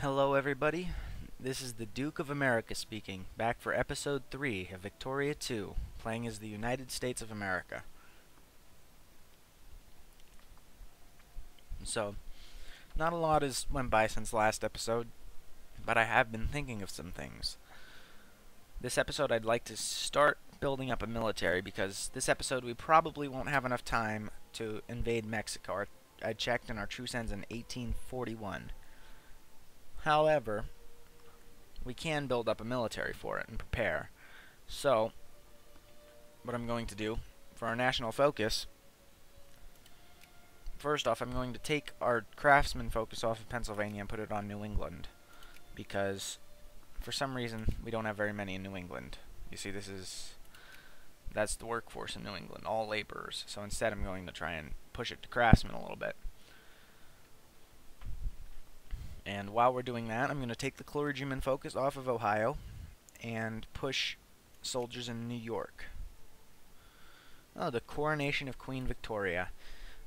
Hello everybody, this is the Duke of America speaking, back for episode 3 of Victoria 2, playing as the United States of America. So, not a lot has went by since last episode, but I have been thinking of some things. This episode I'd like to start building up a military, because this episode we probably won't have enough time to invade Mexico. I checked and our truce ends in 1841. However, we can build up a military for it and prepare. So, what I'm going to do for our national focus, first off, I'm going to take our craftsman focus off of Pennsylvania and put it on New England, because for some reason we don't have very many in New England. You see, that's the workforce in New England, all laborers. So instead I'm going to try and push it to craftsmen a little bit. And while we're doing that, I'm going to take the clergyman focus off of Ohio and push soldiers in New York. Oh, the coronation of Queen Victoria.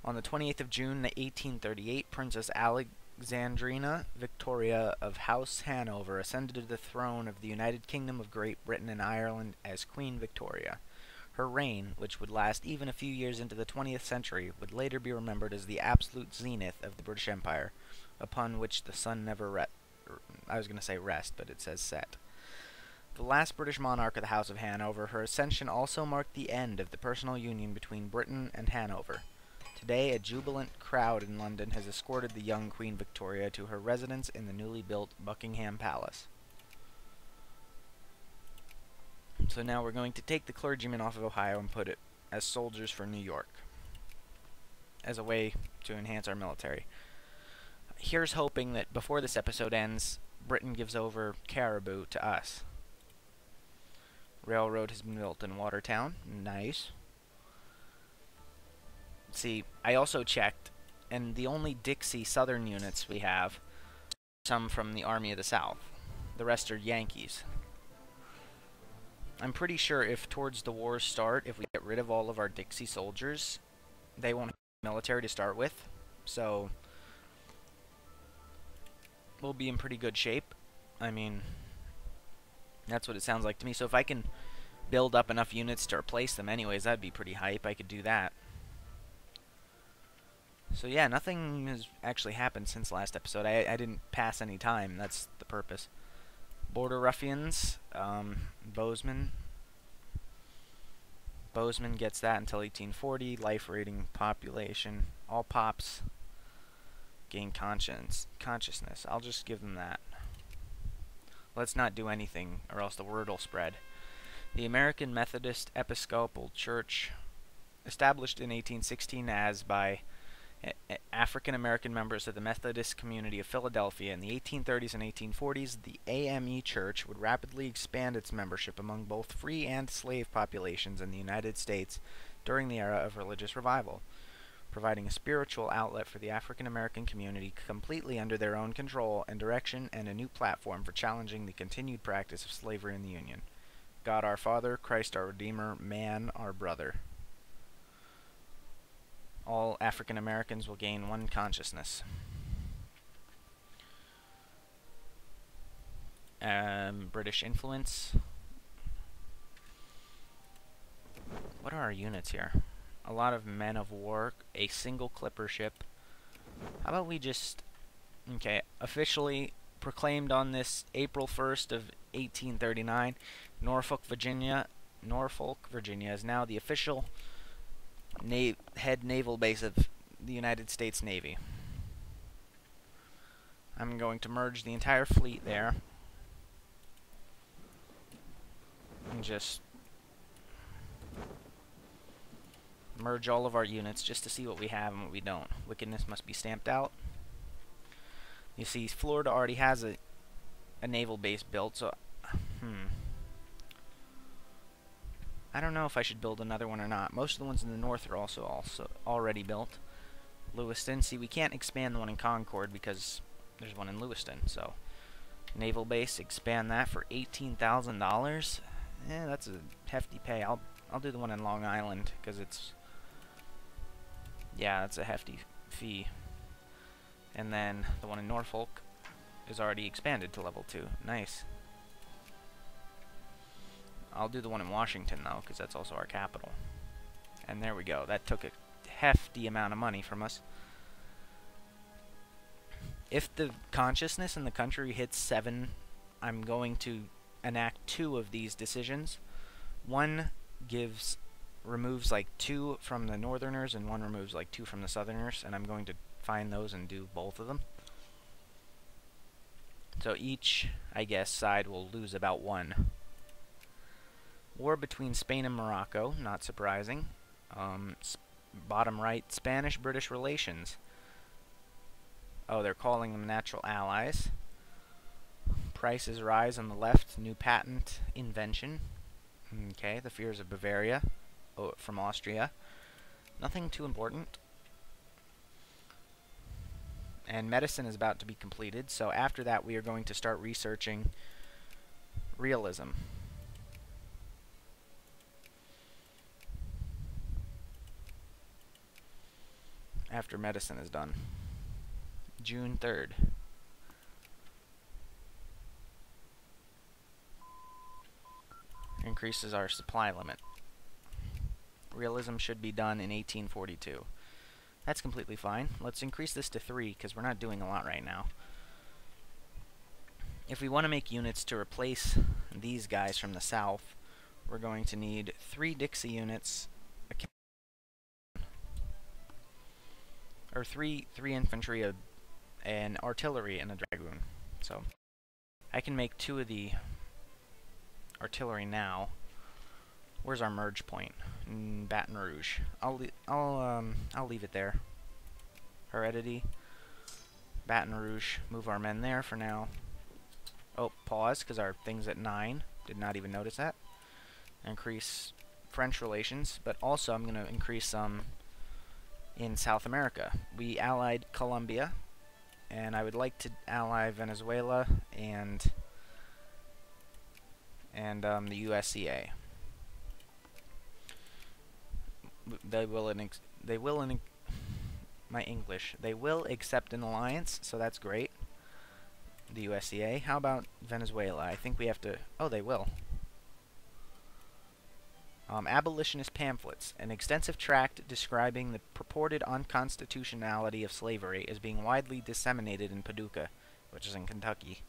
On the 28th of June, 1838, Princess Alexandrina Victoria of House Hanover ascended to the throne of the United Kingdom of Great Britain and Ireland as Queen Victoria. Her reign, which would last even a few years into the 20th century, would later be remembered as the absolute zenith of the British Empire, upon which the sun never I was going to say rest, but it says set. The last British monarch of the House of Hanover, her ascension also marked the end of the personal union between Britain and Hanover. Today, a jubilant crowd in London has escorted the young Queen Victoria to her residence in the newly built Buckingham Palace. So now we're going to take the clergymen off of Ohio and put it as soldiers for New York, as a way to enhance our military. Here's hoping that before this episode ends, Britain gives over Caribou to us. Railroad has been built in Watertown. Nice. See, I also checked, and the only Dixie Southern units we have, some from the Army of the South. The rest are Yankees. I'm pretty sure if towards the wars start, if we get rid of all of our Dixie soldiers, they won't have military to start with, so we'll be in pretty good shape. I mean, that's what it sounds like to me. So if I can build up enough units to replace them anyways, that'd be pretty hype. I could do that. So yeah, nothing has actually happened since last episode. I didn't pass any time. That's the purpose. Border Ruffians, Bozeman. Bozeman gets that until 1840. Life rating, population, all pops gain consciousness. I'll just give them that. Let's not do anything, or else the word will spread. The American Methodist Episcopal Church, established in 1816 as by African American members of the Methodist community of Philadelphia in the 1830s and 1840s, the AME Church would rapidly expand its membership among both free and slave populations in the United States during the era of religious revival, providing a spiritual outlet for the African American community completely under their own control and direction, and a new platform for challenging the continued practice of slavery in the Union. God our Father, Christ our Redeemer, man our brother. All African Americans will gain one consciousness. British influence. What are our units here? A lot of men of war, a single clipper ship. How about we just... Okay, officially proclaimed on this April 1st of 1839, Norfolk, Virginia is now the official head naval base of the United States Navy. I'm going to merge the entire fleet there and just merge all of our units just to see what we have and what we don't. Wickedness must be stamped out. You see, Florida already has a naval base built, so I don't know if I should build another one or not. Most of the ones in the north are also already built. Lewiston, see, we can't expand the one in Concord because there's one in Lewiston. So, naval base, expand that for $18,000. Yeah, that's a hefty pay. I'll do the one in Long Island because it's, yeah, that's a hefty fee. And then the one in Norfolk, is already expanded to level 2. Nice. I'll do the one in Washington, though, because that's also our capital. And there we go. That took a hefty amount of money from us. If the consciousness in the country hits 7, I'm going to enact 2 of these decisions. One removes like 2 from the northerners, and one removes like 2 from the southerners, and I'm going to find those and do both of them. So each, I guess, side will lose about 1. War between Spain and Morocco, not surprising. Bottom right, Spanish-British relations. Oh, they're calling them natural allies. Prices rise on the left, new patent invention. Okay, the fears of Bavaria, from Austria. Nothing too important. And medicine is about to be completed, so after that we are going to start researching realism. After medicine is done. June 3rd. Increases our supply limit. Realism should be done in 1842. That's completely fine. Let's increase this to 3, because we're not doing a lot right now. If we want to make units to replace these guys from the south, we're going to need 3 Dixie units, or 3 infantry, an artillery, and a dragoon. So I can make 2 of the artillery now. Where's our merge point? Baton Rouge. I'll leave it there. Heredity. Baton Rouge. Move our men there for now. Oh, pause, because our thing's at 9. Did not even notice that. Increase French relations, but also I'm going to increase some in South America. We allied Colombia, and I would like to ally Venezuela and the USCA. They will accept an alliance, so that's great. The USCA. How about Venezuela? I think we have to. Oh, they will. Abolitionist pamphlets. An extensive tract describing the purported unconstitutionality of slavery is being widely disseminated in Paducah, which is in Kentucky.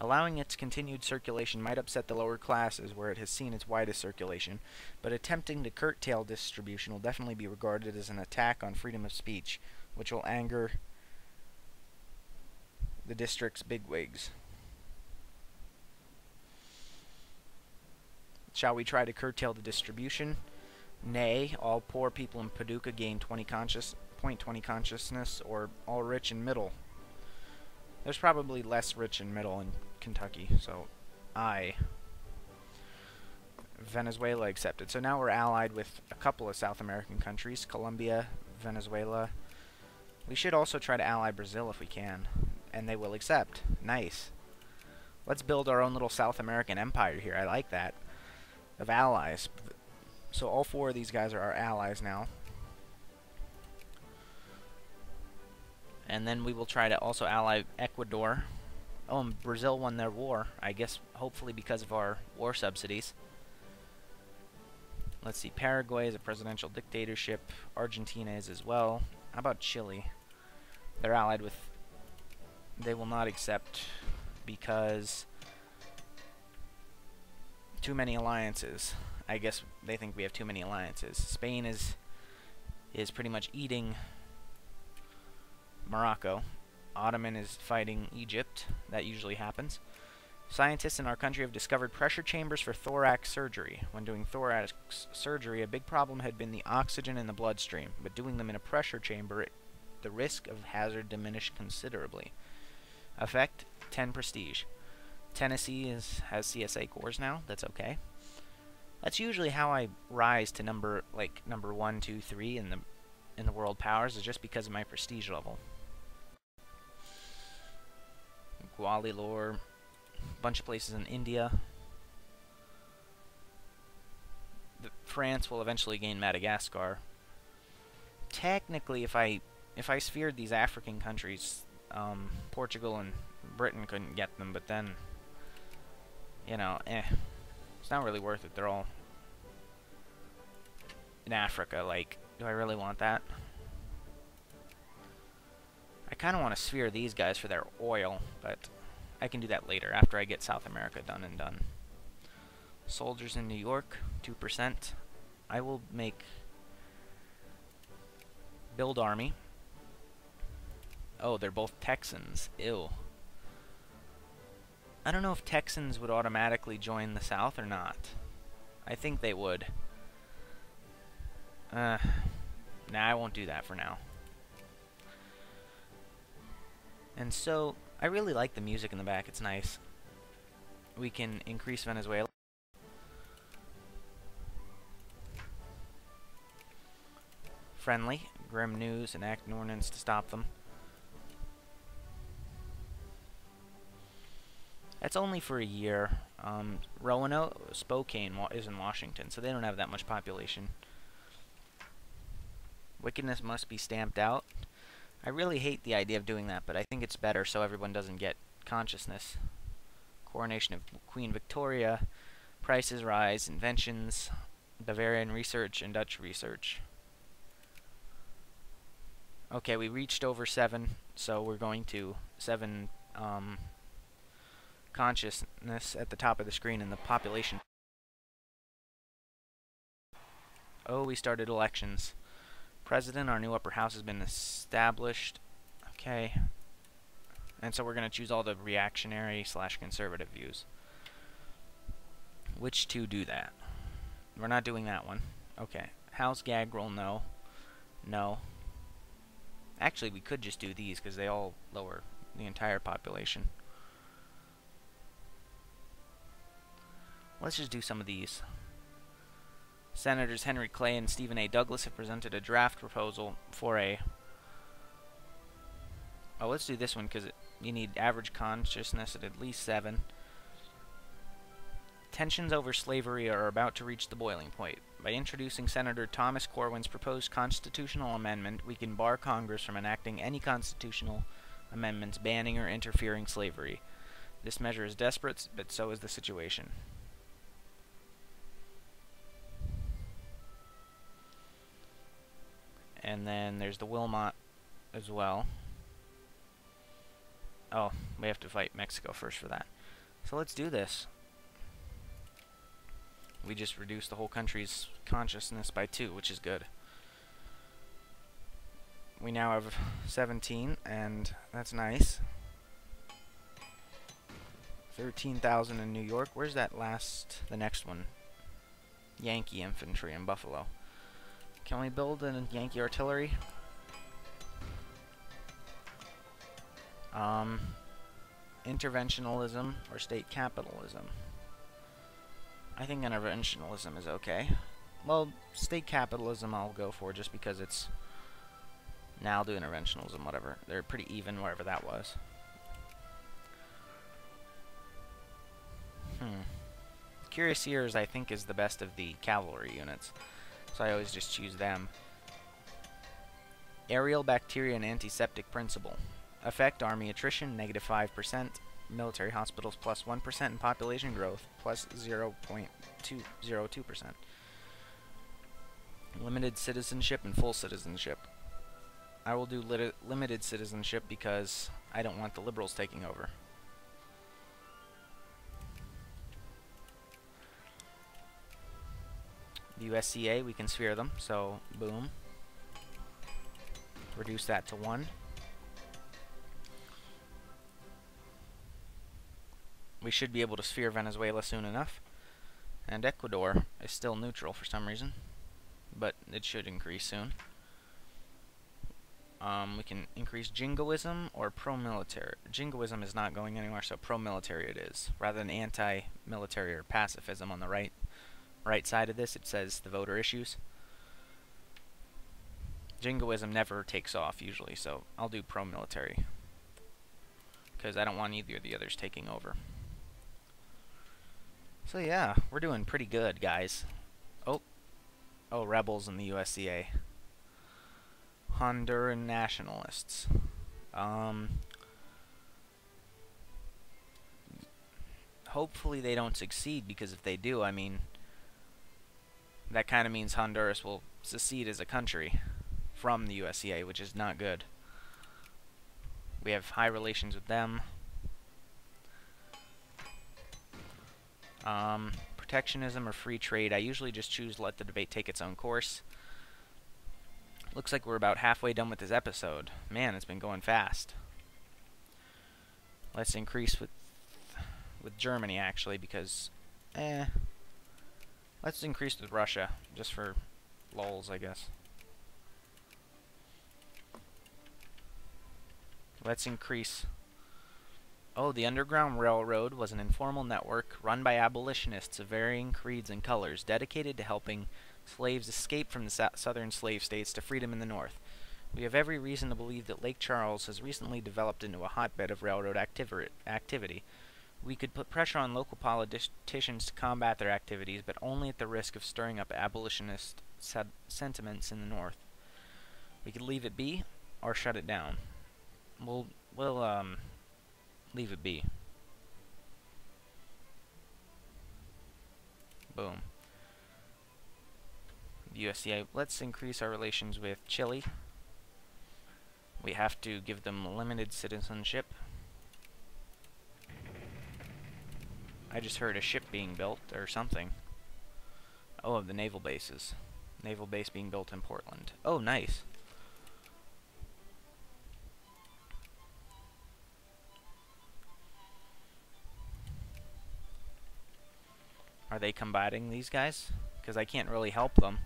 Allowing its continued circulation might upset the lower classes where it has seen its widest circulation, but attempting to curtail distribution will definitely be regarded as an attack on freedom of speech, which will anger the district's bigwigs. Shall we try to curtail the distribution? Nay, all poor people in Paducah gain 20 consciousness, or all rich and middle. There's probably less rich and middle in Kentucky, so Venezuela accepted. So now we're allied with a couple of South American countries, Colombia, Venezuela. We should also try to ally Brazil if we can, and they will accept. Nice. Let's build our own little South American empire here. I like that. Of allies. So all 4 of these guys are our allies now. And then we will try to also ally Ecuador. Oh, and Brazil won their war, I guess, hopefully because of our war subsidies. Let's see, Paraguay is a presidential dictatorship. Argentina is as well. How about Chile? They're allied with... They will not accept because... too many alliances. I guess they think we have too many alliances. Spain is pretty much eating Morocco. Ottoman is fighting Egypt. That usually happens. Scientists in our country have discovered pressure chambers for thorax surgery. When doing thorax surgery, a big problem had been the oxygen in the bloodstream, but doing them in a pressure chamber, the risk of hazard diminished considerably. Effect, 10 prestige. Tennessee has CSA cores now. That's okay. That's usually how I rise to number 1, 2, 3 in the world powers, is just because of my prestige level. Gwalior, bunch of places in India. France will eventually gain Madagascar. Technically, if I sphered these African countries, Portugal and Britain couldn't get them, but then, you know, it's not really worth it. They're all in Africa. Like, do I really want that? I kind of want to sphere these guys for their oil, but I can do that later, after I get South America done and done. Soldiers in New York, 2%. I will make... build army. Oh, they're both Texans. Ew. I don't know if Texans would automatically join the South or not. I think they would. Nah, I won't do that for now. And so, I really like the music in the back. It's nice. We can increase Venezuela. Friendly. Grim news. Enact an ordinance to stop them. That's only for a year. Roanoke, Spokane is in Washington, so they don't have that much population. Wickedness must be stamped out. I really hate the idea of doing that, but I think it's better so everyone doesn't get consciousness. Coronation of Queen Victoria. Prices rise. Inventions. Bavarian research and Dutch research. Okay, we reached over 7, so we're going to 7 consciousness at the top of the screen in the population. Oh, we started elections. President, our new upper house has been established. Okay. And so we're going to choose all the reactionary / conservative views. Which two do that? We're not doing that one. Okay. House gag roll, no. No. Actually, we could just do these because they all lower the entire population. Let's just do some of these. Senators Henry Clay and Stephen A. Douglas have presented a draft proposal for a... Oh, let's do this one because you need average consciousness at least 7. Tensions over slavery are about to reach the boiling point. By introducing Senator Thomas Corwin's proposed constitutional amendment, we can bar Congress from enacting any constitutional amendments banning or interfering slavery. This measure is desperate, but so is the situation. And then there's the Wilmot as well. Oh, we have to fight Mexico first for that. So let's do this. We just reduced the whole country's consciousness by 2, which is good. We now have 17, and that's nice. 13,000 in New York. Where's that the next one? Yankee infantry in Buffalo. Can we build a Yankee artillery? Interventionalism or state capitalism? I think interventionalism is okay. Well, state capitalism I'll go for just because it's... Now I'll do interventionalism, whatever. They're pretty even, wherever that was. Cuirassiers, I think, is the best of the cavalry units. So I always just choose them. Aerial bacteria and antiseptic principle. Effect, army attrition, -5%. Military hospitals, +1%. And population growth, +0.202%. Limited citizenship and full citizenship. I will do limited citizenship because I don't want the liberals taking over. The USCA, we can sphere them, so boom. Reduce that to 1. We should be able to sphere Venezuela soon enough. And Ecuador is still neutral for some reason, but it should increase soon. We can increase jingoism or pro-military. Jingoism is not going anywhere, so pro-military it is. Rather than anti-military or pacifism on the right side of this, it says the voter issues. Jingoism never takes off usually, so I'll do pro-military because I don't want either of the others taking over. So yeah, we're doing pretty good, guys. Oh, rebels in the USCA. Honduran nationalists. hopefully they don't succeed, because if they do, I mean, that kind of means Honduras will secede as a country from the USCA, which is not good. We have high relations with them. Protectionism or free trade. I usually just choose to let the debate take its own course. Looks like we're about halfway done with this episode. Man, it's been going fast. Let's increase with Germany, actually, because let's increase with Russia, just for lulz, I guess. Let's increase. Oh, the Underground Railroad was an informal network run by abolitionists of varying creeds and colors, dedicated to helping slaves escape from the southern slave states to freedom in the north. We have every reason to believe that Lake Charles has recently developed into a hotbed of railroad activity. We could put pressure on local politicians to combat their activities, but only at the risk of stirring up abolitionist sentiments in the north. We could leave it be, or shut it down. We'll leave it be. Boom. USCA. Let's increase our relations with Chile. We have to give them limited citizenship. I just heard a ship being built, or something. Oh, of the naval bases. Naval base being built in Portland. Oh, nice. Are they combating these guys? Because I can't really help them.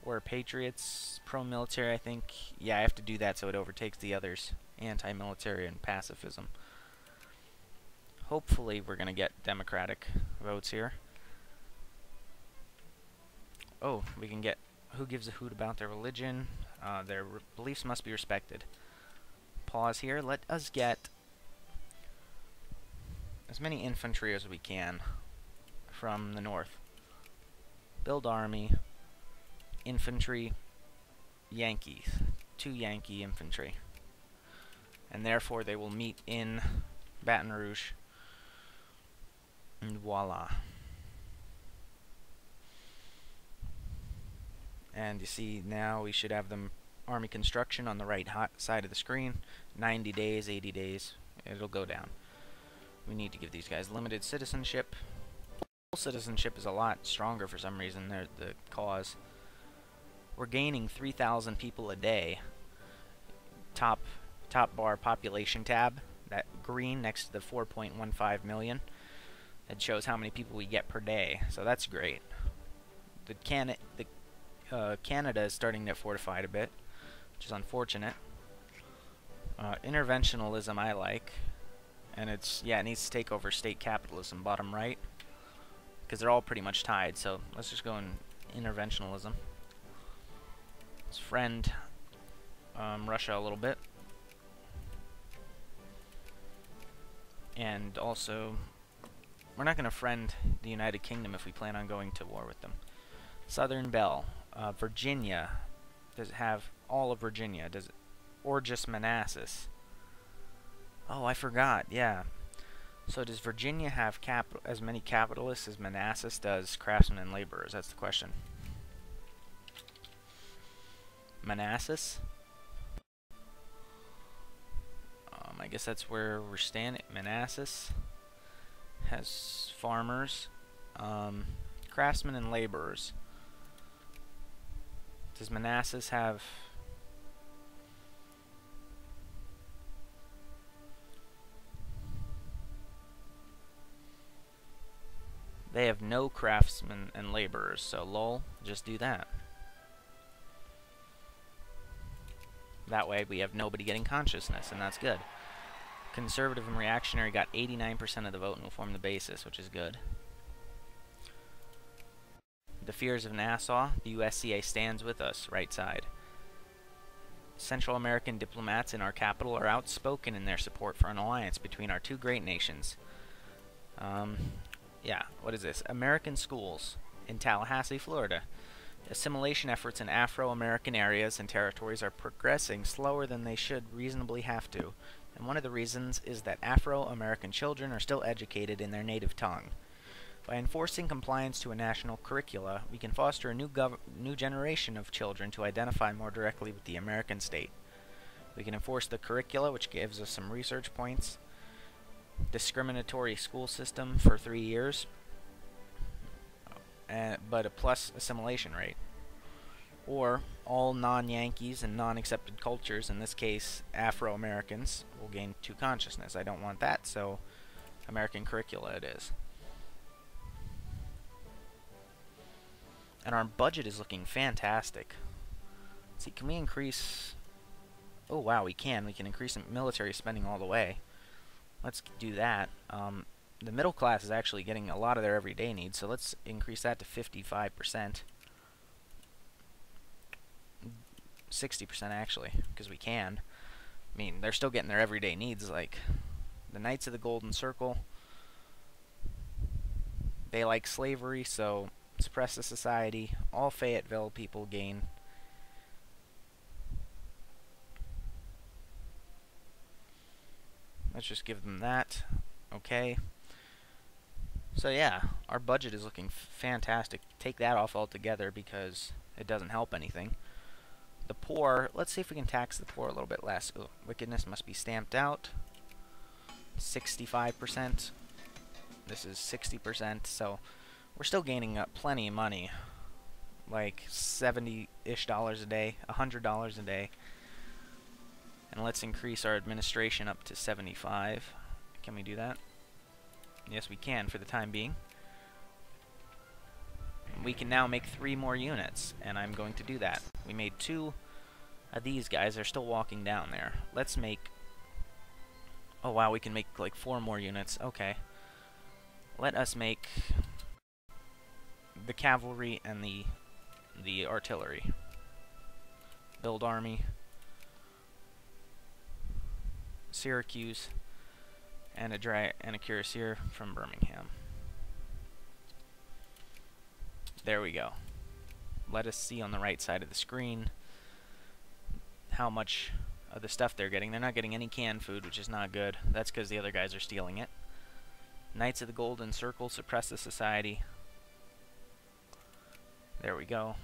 We're patriots, pro-military, I think. Yeah, I have to do that so it overtakes the others. Anti-military and pacifism. Hopefully we're going to get democratic votes here. Oh, we can get who gives a hoot about their religion. Their beliefs must be respected. Pause here. Let us get as many infantry as we can from the north. Build army. Infantry. Yankees. 2 Yankee infantry. And therefore they will meet in Baton Rouge. And voila. And you see now we should have them army construction on the right side of the screen. 90 days, 80 days. It'll go down. We need to give these guys limited citizenship. Full citizenship is a lot stronger for some reason. They're the cause. We're gaining 3,000 people a day. Top bar population tab. That green next to the 4.15 million. It shows how many people we get per day. So that's great. Canada is starting to get fortified a bit, which is unfortunate. Interventionalism I like. And it needs to take over state capitalism, bottom right. Because they're all pretty much tied, so let's just go in interventionalism. Let's friend Russia a little bit. And also, we're not going to friend the United Kingdom if we plan on going to war with them. Southern Belle. Virginia. Does it have all of Virginia? Does it, or just Manassas? Oh, I forgot. Yeah. So does Virginia have as many capitalists as Manassas does craftsmen and laborers? That's the question. Manassas? I guess that's where we're standing. Manassas has farmers, craftsmen and laborers. Does Manassas have... They have no craftsmen and laborers, so lol, just do that. That way we have nobody getting consciousness, and that's good. Conservative and reactionary got 89% of the vote and will form the basis, which is good. The fears of Nassau, the USCA stands with us, right side. Central American diplomats in our capital are outspoken in their support for an alliance between our two great nations. Yeah, what is this? American schools in Tallahassee, Florida. Assimilation efforts in Afro-American areas and territories are progressing slower than they should reasonably have to. And one of the reasons is that Afro-American children are still educated in their native tongue. By enforcing compliance to a national curricula, we can foster a new generation of children to identify more directly with the American state. We can enforce the curricula, which gives us some research points. Discriminatory school system for 3 years, but a plus assimilation rate. Or all non-Yankees and non-accepted cultures, in this case Afro-Americans, will gain 2 consciousness. I don't want that, so American curricula it is. And our budget is looking fantastic. Let's see, can we increase... Oh wow, we can. We can increase military spending all the way. Let's do that. The middle class is actually getting a lot of their everyday needs, so let's increase that to 55%. 60% actually, because we can. I mean, they're still getting their everyday needs, like the Knights of the Golden Circle. They like slavery, so suppress the society. All Fayetteville people gain. Let's just give them that. Okay. So yeah, our budget is looking fantastic. Take that off altogether because it doesn't help anything. The poor, let's see if we can tax the poor a little bit less. Ooh, wickedness must be stamped out. 65%. This is 60%, so we're still gaining plenty of money. Like $70-ish a day, $100 a day. And let's increase our administration up to 75. Can we do that? Yes, we can for the time being. We can now make 3 more units, and I'm going to do that. We made 2 of these guys. They're still walking down there. Let's make... Oh wow, we can make like 4 more units. Okay. Let us make the cavalry and the artillery. Build army. Syracuse, and a cuirassier from Birmingham. There we go. Let us see on the right side of the screen how much of the stuff they're getting. They're not getting any canned food, which is not good. That's because the other guys are stealing it. Knights of the Golden Circle, suppress the society. There we go.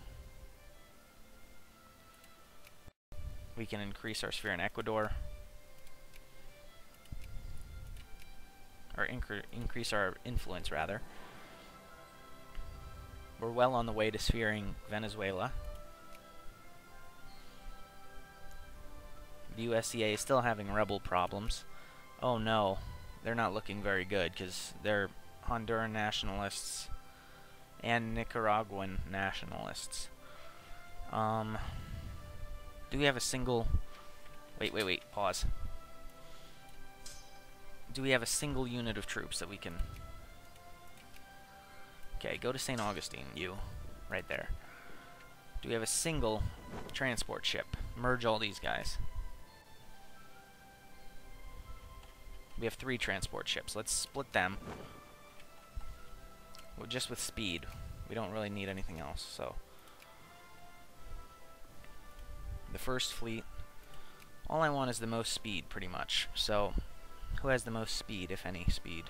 We can increase our sphere in Ecuador. Or increase our influence, rather. We're well on the way to sphering Venezuela. The USCA is still having rebel problems. Oh no, they're not looking very good, because they're Honduran nationalists and Nicaraguan nationalists. Do we have a single... Wait, pause. Do we have a single unit of troops that we can... Okay, go to St. Augustine, you. Right there. Do we have a single transport ship? Merge all these guys. We have 3 transport ships. Let's split them. Well, just with speed. We don't really need anything else, so... The first fleet. All I want is the most speed, pretty much. So... Who has the most speed, if any speed?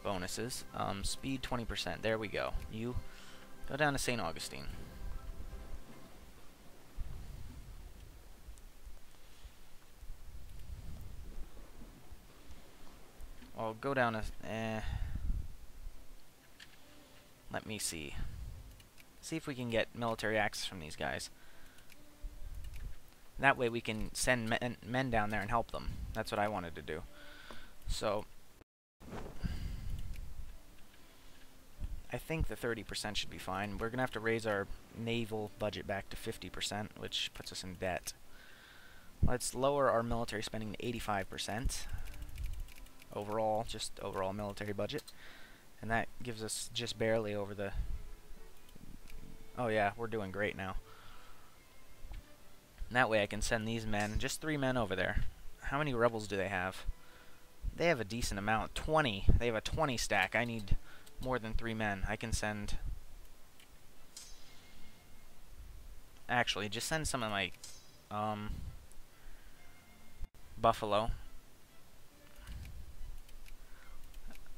Bonuses. Speed 20%. There we go. You go down to St. Augustine. Well, go down to... Let me see. See if we can get military access from these guys. That way we can send men down there and help them. That's what I wanted to do. So, I think the 30% should be fine. We're going to have to raise our naval budget back to 50%, which puts us in debt. Let's lower our military spending to 85%. Overall, just overall military budget. And that gives us just barely over the... Oh yeah, we're doing great now. And that way I can send these men, just 3 men over there. How many rebels do they have? They have a decent amount. 20. They have a 20 stack. I need more than 3 men. I can send... Actually, just send some of my Buffalo.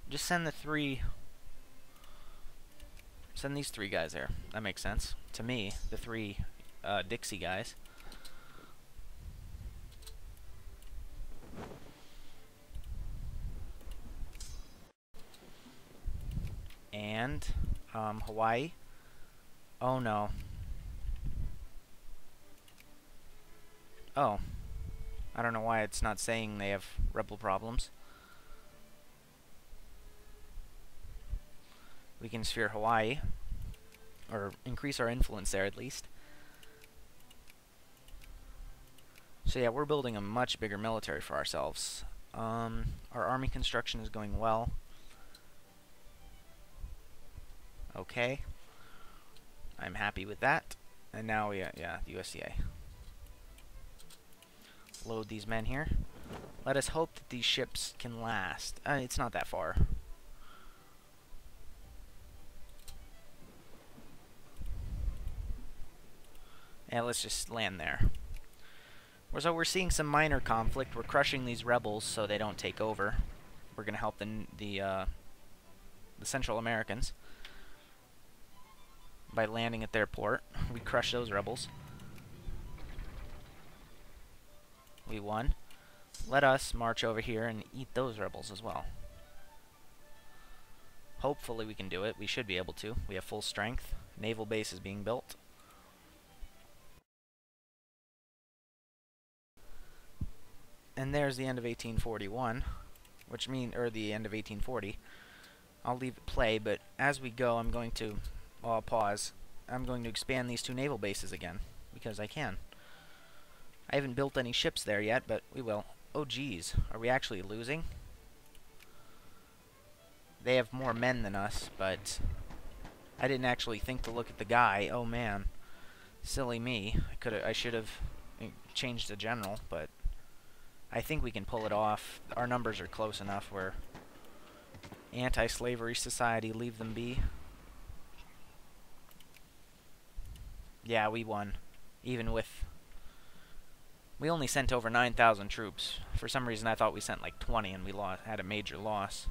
Just send send these 3 guys there. That makes sense. To me, the 3 Dixie guys. And Hawaii. Oh no. Oh. I don't know why it's not saying they have rebel problems. We can sphere Hawaii, or increase our influence there at least. So yeah, we're building a much bigger military for ourselves. Our army construction is going well. Okay. I'm happy with that. And now we, yeah, the USCA. Load these men here. Let us hope that these ships can last. It's not that far. Yeah, let's just land there. So we're seeing some minor conflict. We're crushing these rebels so they don't take over. We're going to help the Central Americans by landing at their port. We crush those rebels. We won. Let us march over here and eat those rebels as well. Hopefully we can do it. We should be able to. We have full strength. Naval base is being built. And there's the end of 1841, which means, or the end of 1840. I'll leave it play, but as we go, I'm going to, well, I'll pause. I'm going to expand these 2 naval bases again, because I can. I haven't built any ships there yet, but we will. Oh, geez. Are we actually losing? They have more men than us, but I didn't actually think to look at the guy. Oh, man. Silly me. I should have changed the general, but I think we can pull it off. Our numbers are close enough where anti-slavery society, leave them be. Yeah, we won. Even with... We only sent over 9,000 troops. For some reason I thought we sent like 20 and we had a major loss.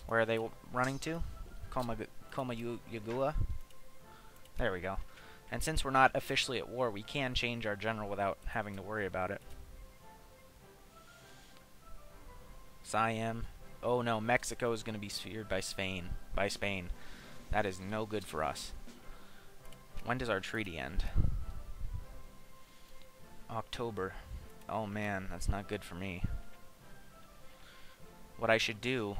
Where are they running to? Yagua? There we go. And since we're not officially at war, we can change our general without having to worry about it. Siam. Oh no, Mexico is going to be sphered by Spain. That is no good for us. When does our treaty end? October. Oh man, that's not good for me. What I should do,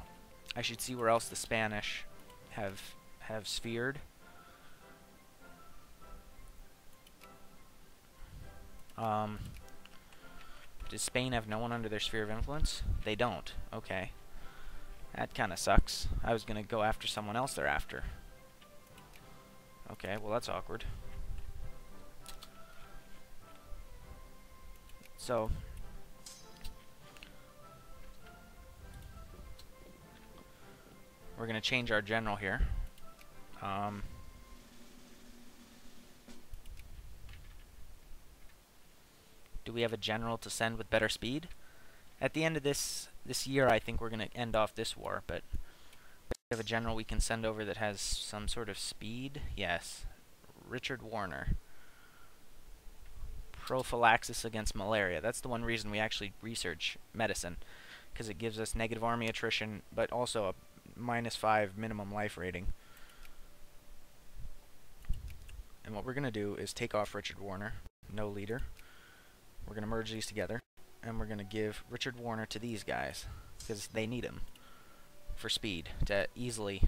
I should see where else the Spanish have sphered. Does Spain have no one under their sphere of influence? They don't. Okay. That kind of sucks. I was going to go after someone else they're after. Okay, well that's awkward. So, we're going to change our general here. Do we have a general to send with better speed? At the end of this year, I think we're going to end off this war, but we have a general we can send over that has some sort of speed. Yes. Richard Warner. Prophylaxis against malaria. That's the one reason we actually research medicine, because it gives us negative army attrition, but also a -5 minimum life rating. And what we're going to do is take off Richard Warner, no leader. We're going to merge these together, and we're going to give Richard Warner to these guys, because they need him for speed, to easily...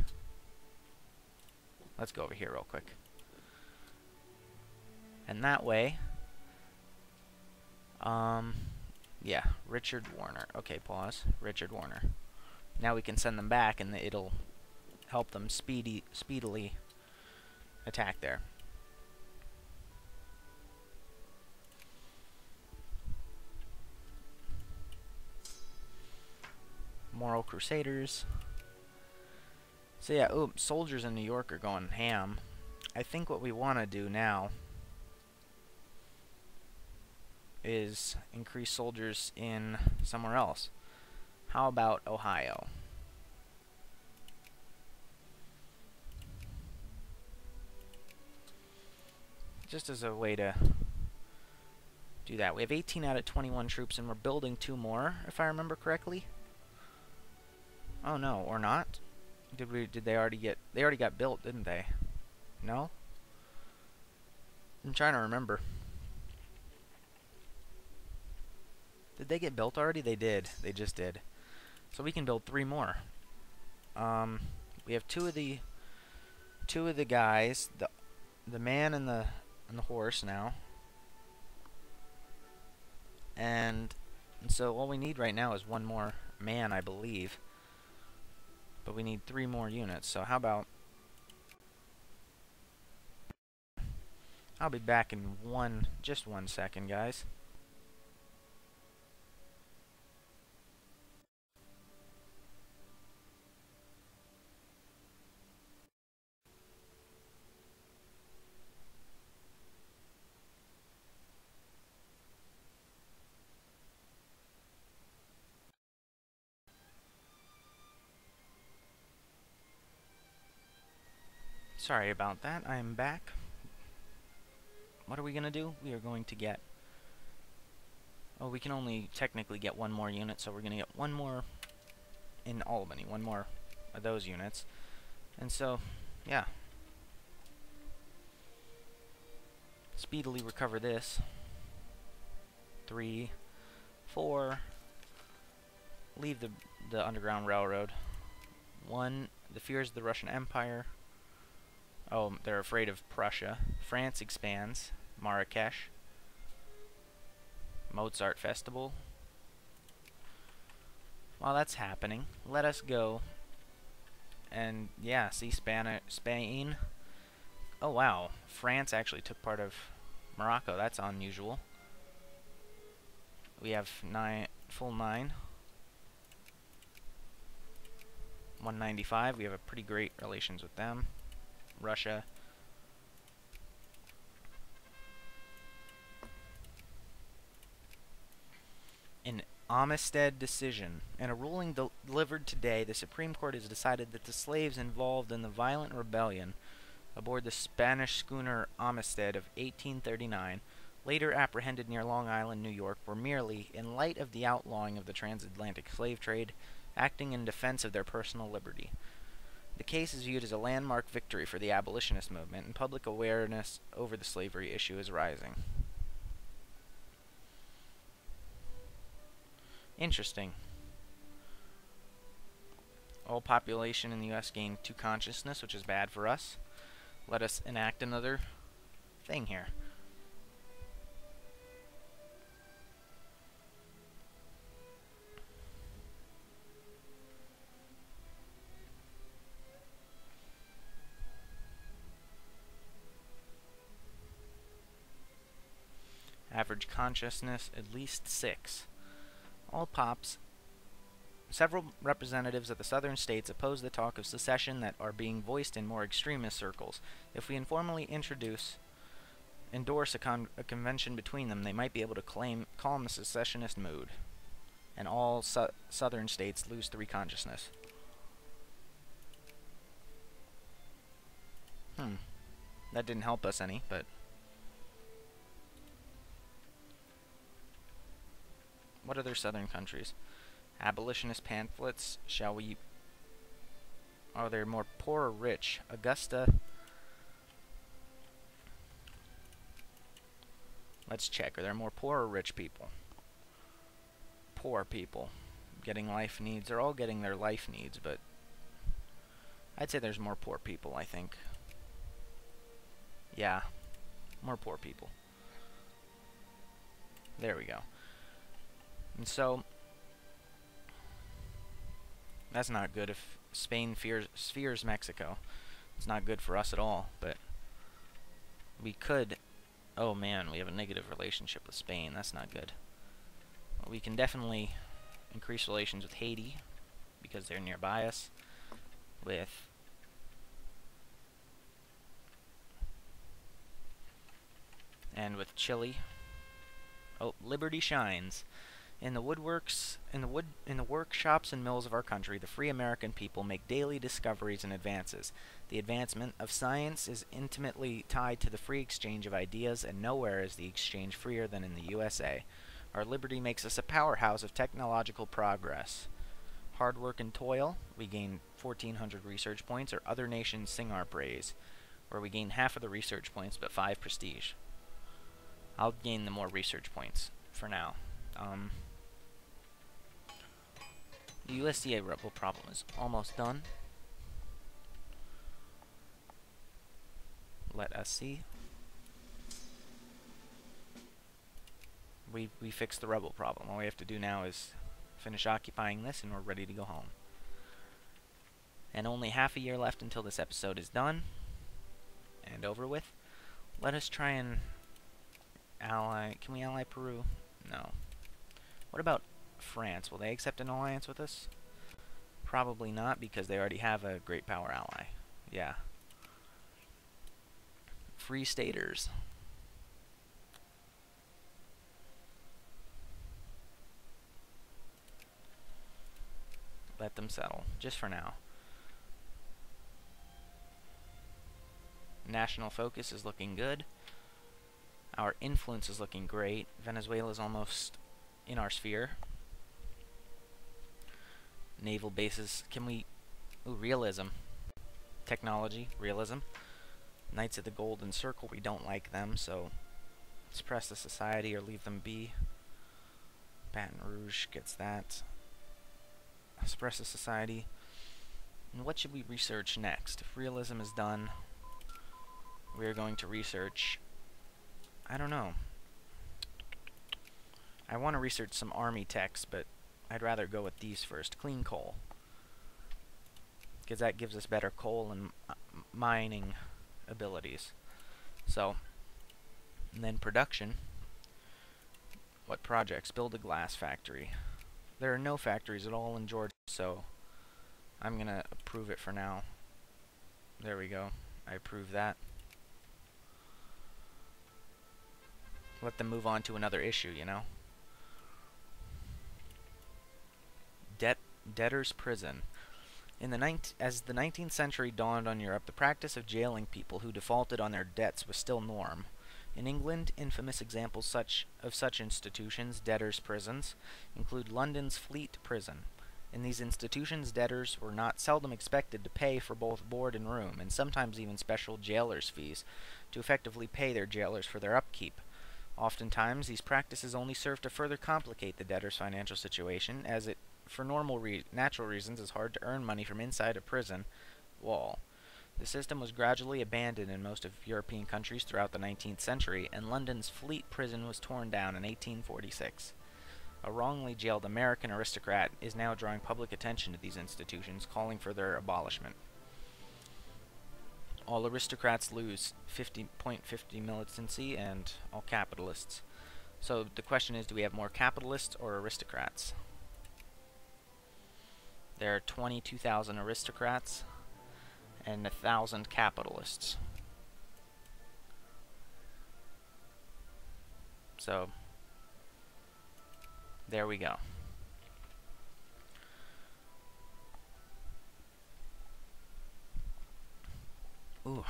Let's go over here real quick. And that way... yeah, Richard Warner. Okay, pause. Richard Warner. Now we can send them back, and it'll help them speedily attack there. Moral Crusaders. So yeah, soldiers in New York are going ham. I think what we want to do now is increase soldiers in somewhere else. How about Ohio? Just as a way to do that. We have 18 out of 21 troops, and we're building 2 more, if I remember correctly. Oh no, or not? Did they already get... They already got built, didn't they? No? I'm trying to remember. Did they get built already? They did. They just did. So we can build 3 more. We have two of the guys, the man and the horse now. And so all we need right now is 1 more man, I believe. But we need 3 more units. So how about... I'll be back in just one second, guys. Sorry about that. I am back. What are we going to do? We are going to get... Oh, we can only technically get 1 more unit, so we're going to get 1 more in Albany. 1 more of those units. And so, yeah. Speedily recover this. 3, 4. Leave the Underground Railroad. 1. The fears of the Russian Empire. Oh, they're afraid of Prussia. France expands. Marrakesh. Mozart Festival. While that's happening, let us go. And yeah, see Spain. Oh wow, France actually took part of Morocco. That's unusual. We have full 9. 195. We have a pretty great relations with them. Russia. An Amistad decision. In a ruling delivered today, the Supreme Court has decided that the slaves involved in the violent rebellion aboard the Spanish schooner Amistad of 1839, later apprehended near Long Island, New York, were merely, in light of the outlawing of the transatlantic slave trade, acting in defense of their personal liberty. The case is viewed as a landmark victory for the abolitionist movement, and public awareness over the slavery issue is rising. Interesting. All population in the U.S. gained 2 consciousness, which is bad for us. Let us enact another thing here. Average consciousness, at least 6. All pops. Several representatives of the southern states oppose the talk of secession that are being voiced in more extremist circles. If we informally endorse a convention between them, they might be able to calm the secessionist mood. And all southern states lose 3 consciousness. That didn't help us any, but... What other southern countries? Abolitionist pamphlets. Shall we... Are they more poor or rich? Augusta. Let's check. Are there more poor or rich people? Poor people. Getting life needs. They're all getting their life needs, but... I'd say there's more poor people, I think. Yeah. More poor people. There we go. And so, that's not good if Spain fears Mexico. It's not good for us at all, but we could... Oh man, we have a negative relationship with Spain. That's not good. Well, we can definitely increase relations with Haiti, because they're nearby us. With... And with Chile. Oh, liberty shines. In the workshops and mills of our country, the free American people make daily discoveries and advances. The advancement of science is intimately tied to the free exchange of ideas, and nowhere is the exchange freer than in the USA. Our liberty makes us a powerhouse of technological progress. Hard work and toil, we gain 1,400 research points, or other nations sing our praise, where we gain half of the research points but 5 prestige. I'll gain the more research points for now. The USDA rebel problem is almost done. Let us see. We fixed the rebel problem. All we have to do now is finish occupying this and we're ready to go home. And only half a year left until this episode is done and over with. Let us try and ally. Can we ally Peru? No. What about France? Will they accept an alliance with us? Probably not, because they already have a great power ally. Yeah. Free staters. Let them settle, just for now. National focus is looking good. Our influence is looking great. Venezuela is almost in our sphere. Naval bases. Can we... Ooh, realism. Technology, realism. Knights of the Golden Circle, we don't like them, so suppress the society or leave them be. Baton Rouge gets that. Suppress the society. And what should we research next? If realism is done, we're going to research... I don't know. I want to research some army techs, but I'd rather go with these first. Clean coal. Because that gives us better coal and mining abilities. So, and then production. What projects? Build a glass factory. There are no factories at all in Georgia, so I'm going to approve it for now. There we go. I approve that. Let them move on to another issue, you know? Debtor's prison. As the 19th century dawned on Europe, the practice of jailing people who defaulted on their debts was still norm. In England, infamous examples of such institutions, debtors' prisons, include London's Fleet Prison. In these institutions, debtors were not seldom expected to pay for both board and room, and sometimes even special jailers' fees, to effectively pay their jailers for their upkeep. Oftentimes, these practices only serve to further complicate the debtor's financial situation, as it, for natural reasons, is hard to earn money from inside a prison wall. The system was gradually abandoned in most of European countries throughout the 19th century, and London's Fleet Prison was torn down in 1846. A wrongly jailed American aristocrat is now drawing public attention to these institutions, calling for their abolishment. All aristocrats lose 50.50 militancy, and all capitalists. So the question is, do we have more capitalists or aristocrats? There are 22,000 aristocrats and 1,000 capitalists. So, there we go. Ooh.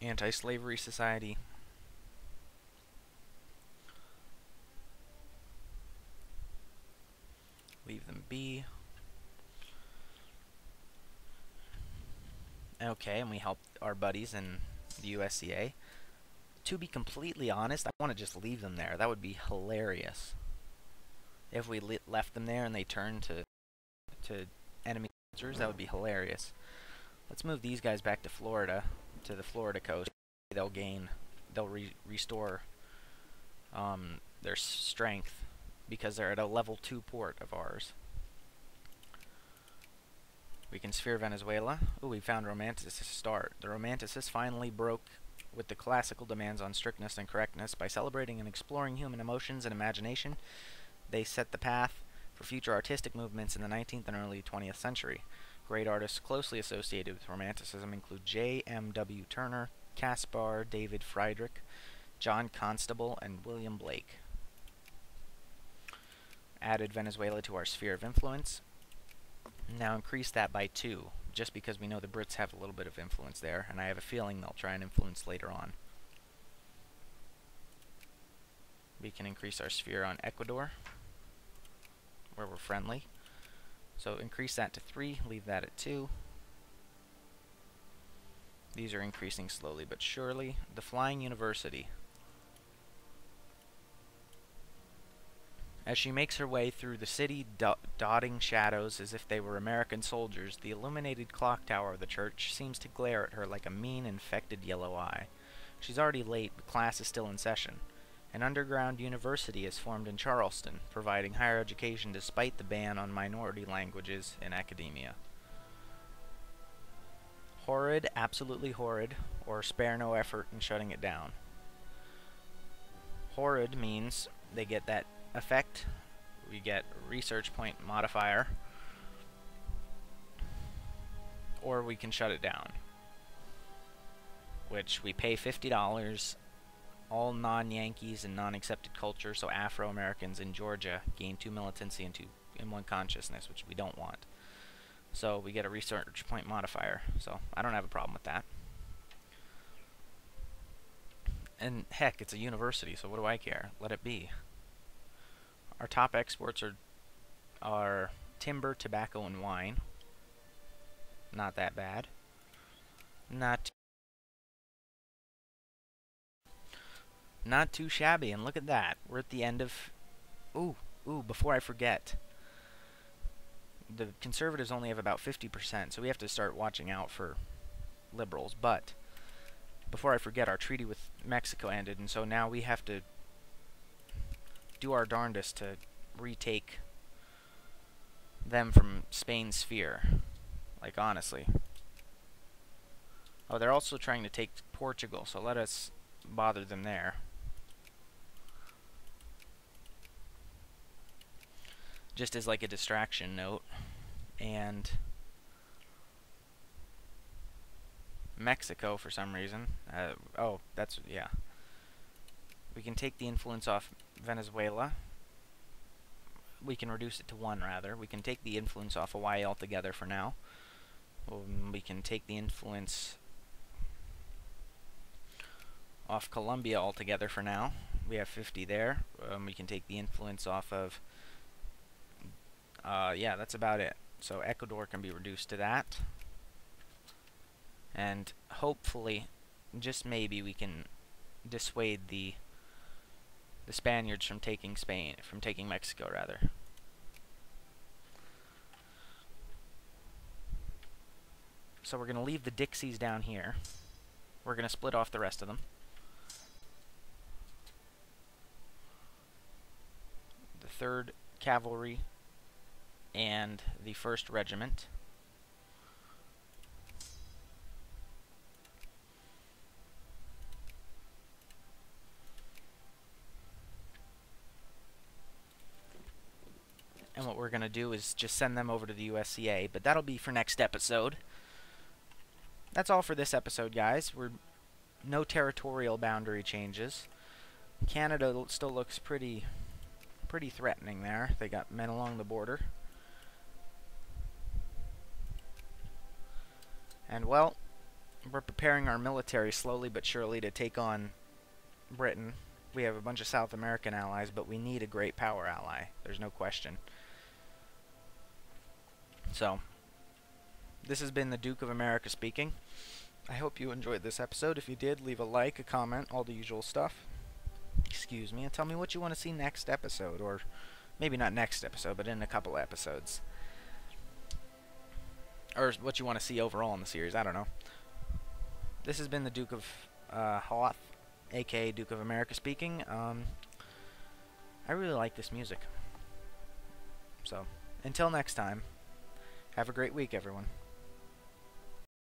Anti-slavery society. Leave them be. Okay, and we help our buddies in the USCA. To be completely honest, I want to just leave them there. That would be hilarious. If we left them there and they turned to enemy soldiers, that would be hilarious. Let's move these guys back to Florida, to the Florida coast. They'll restore their strength, because they're at a level 2 port of ours. We can sphere Venezuela. Ooh, we found Romanticists start. The Romanticists finally broke with the classical demands on strictness and correctness. By celebrating and exploring human emotions and imagination, they set the path for future artistic movements in the 19th and early 20th century. Great artists closely associated with Romanticism include J.M.W. Turner, Caspar David Friedrich, John Constable, and William Blake. Added Venezuela to our sphere of influence. Now increase that by 2, just because we know the Brits have a little bit of influence there, and I have a feeling they'll try and influence later on. We can increase our sphere on Ecuador, where we're friendly. So increase that to 3, leave that at 2. These are increasing slowly but surely. The Flying University. As she makes her way through the city, dotting shadows as if they were American soldiers, the illuminated clock tower of the church seems to glare at her like a mean, infected yellow eye. She's already late, but class is still in session. An underground university is formed in Charleston, providing higher education despite the ban on minority languages in academia. Horrid, absolutely horrid, or spare no effort in shutting it down. Horrid means they get that effect. We get research point modifier, or we can shut it down, which we pay $50. All non-Yankees and non-accepted culture, so Afro-Americans in Georgia, gain 2 militancy and 1 consciousness, which we don't want. So we get a research point modifier, so I don't have a problem with that. And heck, it's a university, so what do I care? Let it be. Our top exports are timber, tobacco, and wine. Not that bad. Not too shabby, and look at that. We're at the end of... Ooh, before I forget. The conservatives only have about 50%, so we have to start watching out for liberals. But before I forget, our treaty with Mexico ended, and so now we have to do our darndest to retake them from Spain's sphere. Like, honestly. Oh, they're also trying to take Portugal, so let us bother them there. Just as like a distraction note. And Mexico, for some reason. Oh, that's, yeah. We can take the influence off Venezuela. We can reduce it to 1, rather. We can take the influence off Hawaii altogether for now. We can take the influence off Colombia altogether for now. We have 50 there. We can take the influence off of... yeah, that's about it. So Ecuador can be reduced to that. And hopefully, just maybe, we can dissuade the Spaniards from taking Mexico, rather. So we're going to leave the Dixies down here. We're going to split off the rest of them. The 3rd Cavalry and the 1st Regiment. And what we're going to do is just send them over to the USCA, but that'll be for next episode. That's all for this episode, guys. No territorial boundary changes. Canada still looks pretty threatening there. They got men along the border. And, well, we're preparing our military slowly but surely to take on Britain. We have a bunch of South American allies, but we need a great power ally. There's no question. So, this has been the Duke of America speaking. I hope you enjoyed this episode. If you did, leave a like, a comment, all the usual stuff. Excuse me, and tell me what you want to see next episode, or maybe not next episode, but in a couple episodes. Or what you want to see overall in the series, I don't know. This has been the Duke of Hoth, aka Duke of America speaking. I really like this music. So, until next time, have a great week, everyone.